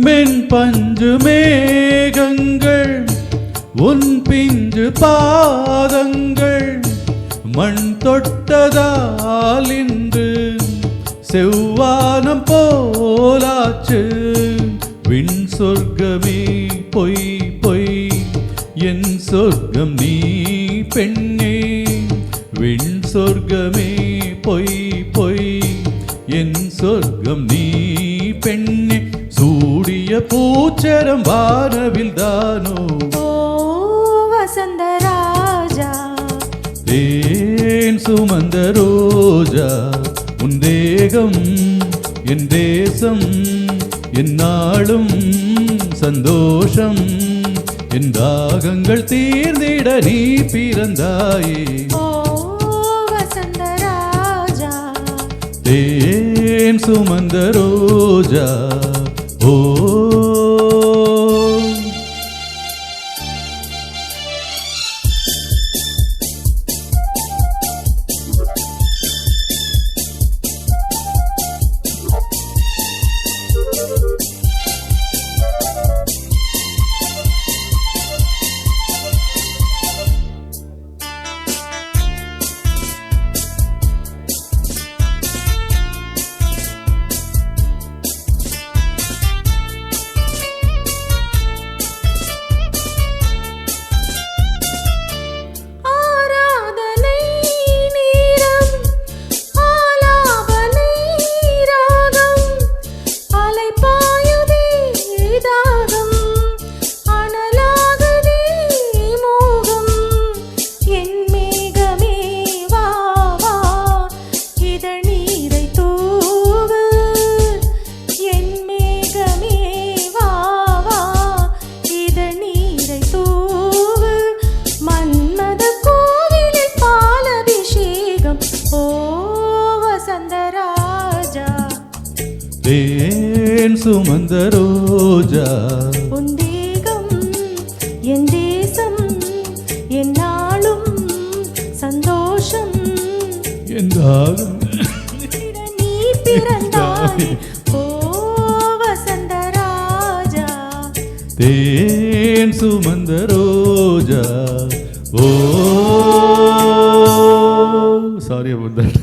மென் பஞ்சு மேகங்கள் உன் பிஞ்சு பாதங்கள் மண் தொட்டதால் இன்று செவ்வானம் போலாச்சு. விண் சொர்க்கமே பொய் பொய் என் சொர்க்கம் நீ பெண்ணே. விண் சொர்க்கமே பொய் பொய் என் சொர்க்கம் நீ பெண்ணே. சூடிய பூச்சரம் வானவில் தானோ வசந்த ராஜா. தேன் சுமந்த ரோஜா உன் தேகம் என் தேசம் என்னாலும் சந்தோஷம். என் தாகங்கள் தீர்ந்திட நீ பிறந்தாயே வசந்த ராஜா. தேன் சுமந்த ரோஜா ஓ. தேன் சுமந்த ரோஜா உன் தேகம் என் தேசம் என்னாலும் சந்தோஷம். என் தாகம் நீ பிறந்தாய் ஓ வசந்த ராஜா. தேன் சுமந்த ரோஜா ஓ. Sorry about that.